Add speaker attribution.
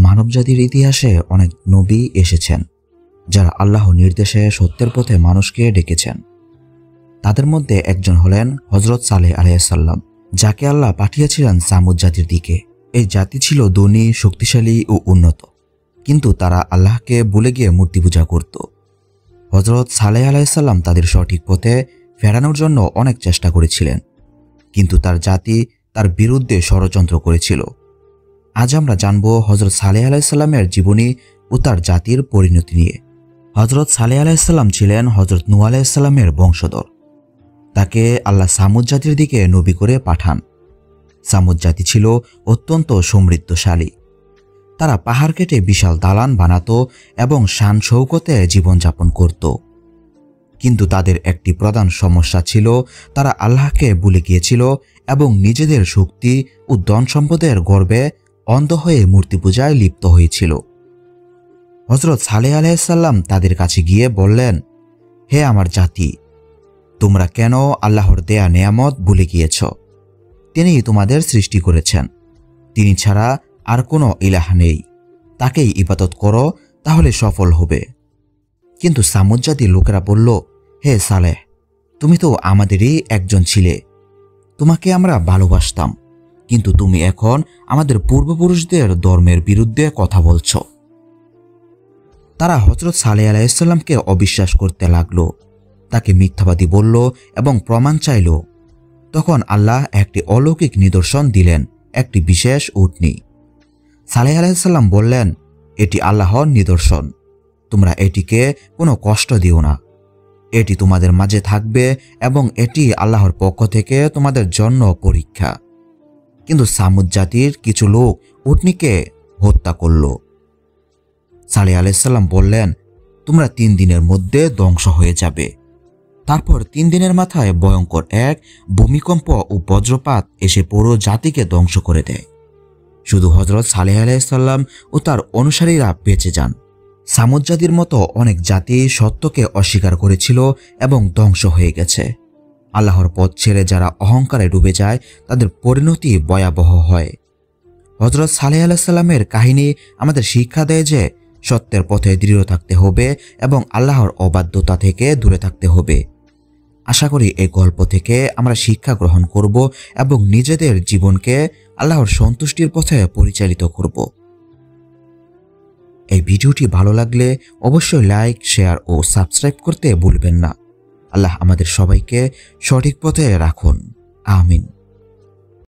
Speaker 1: মানবজাতির ইতিহাসে অনেক নবী এসেছেন যারা আল্লাহর নির্দেশে সত্যের পথে মানুষকে ডেকেছেন। তাদের মধ্যে একজন হলেন হযরত সালেহ আলাইহিস সালাম, যাকে আল্লাহ পাঠিয়েছিলেন সামুদ জাতির দিকে। এই জাতি ছিল ধনী, শক্তিশালী ও উন্নত, কিন্তু তারা আল্লাহকে ভুলে গিয়ে মূর্তি পূজা করত। হযরত সালেহ আলাইহিস সালাম তাদের সঠিক পথে ফেরানোর জন্য অনেক চেষ্টা করেছিলেন, কিন্তু তার জাতি তার বিরুদ্ধে ষড়যন্ত্র করেছিল। আজ আমরা জানব হযরত সালেহ আলাইহিস সালামের জীবনী ও তার জাতির পরিণতি নিয়ে। হযরত সালেহ আলাইহিস সালাম ছিলেন হযরত নূহ আলাইহিস সালামের বংশধর। তাকে আল্লাহ সামুদ জাতির দিকে নবী করে পাঠান। সামুদ জাতি ছিল অত্যন্ত সমৃদ্ধশালী। তারা পাহাড় কেটে বিশাল দালান বানাতো এবং শান শৌকতে জীবনযাপন করত। কিন্তু তাদের একটি প্রধান সমস্যা ছিল, তারা আল্লাহকে ভুলে গিয়েছিল এবং নিজেদের শক্তি ও ধন সম্পদের গর্বে অন্ধ হয়ে মূর্তি পূজায় লিপ্ত হয়েছিল। হযরত সালেহ আলাইহিস সালাম তাদের কাছে গিয়ে বললেন, হে আমার জাতি, তোমরা কেন আল্লাহর দেয়া নেয়ামত ভুলে গিয়েছ? তিনি তোমাদের সৃষ্টি করেছেন, তিনি ছাড়া আর কোনো ইলাহ নেই, তাকেই ইবাদত করো, তাহলে সফল হবে। কিন্তু সামুদ জাতির লোকেরা বলল, হে সালেহ, তুমি তো আমাদেরই একজন ছিলে, তোমাকে আমরা ভালোবাসতাম, কিন্তু তুমি এখন আমাদের পূর্বপুরুষদের ধর্মের বিরুদ্ধে কথা বলছ। তারা হযরত সালেহ আলাইহিস সালামকে অবিশ্বাস করতে লাগলো, তাকে মিথ্যাবাদী বলল এবং প্রমাণ চাইল। তখন আল্লাহ একটি অলৌকিক নিদর্শন দিলেন, একটি বিশেষ উটনী। সালেহ আলাইহিস সালাম বললেন, এটি আল্লাহর নিদর্শন, তোমরা এটিকে কোনো কষ্ট দিও না, এটি তোমাদের মাঝে থাকবে এবং এটি আল্লাহর পক্ষ থেকে তোমাদের জন্য পরীক্ষা। কিন্তু সামুদ জাতির কিছু লোক উটনীকে হত্যা করল। সালেহ আলাইহিস সালাম বললেন, তোমরা 3 দিনের মধ্যে ধ্বংস হয়ে যাবে। তারপর 3 দিনের মাথায় ভয়ঙ্কর এক ভূমিকম্প ও বজ্রপাত এসে পুরো জাতিকে ধ্বংস করে দেয়। শুধু হযরত সালেহ আলাইহিস সালাম ও তার অনুসারীরা বেঁচে যান। সামুদ জাতির মতো অনেক জাতি সত্যকে অস্বীকার করেছিল এবং ধ্বংস হয়ে গেছে। আল্লাহর পথ ছেড়ে যারা অহংকারে ডুবে যায়, তাদের পরিণতি ভয়াবহ হয়। হযরত সালেহ আলাইহিস সালামের কাহিনী আমাদের শিক্ষা দেয় যে সত্যের পথে দৃঢ় থাকতে হবে এবং আল্লাহর অবাধ্যতা থেকে দূরে থাকতে হবে। আশা করি এই গল্প থেকে আমরা শিক্ষা গ্রহণ করব এবং নিজেদের জীবনকে আল্লাহর সন্তুষ্টির পথে পরিচালিত করব। এই ভিডিওটি ভালো লাগলে অবশ্যই লাইক, শেয়ার ও সাবস্ক্রাইব করতে ভুলবেন না। আল্লাহ আমাদের সবাইকে সঠিক পথে রাখুন। আমিন।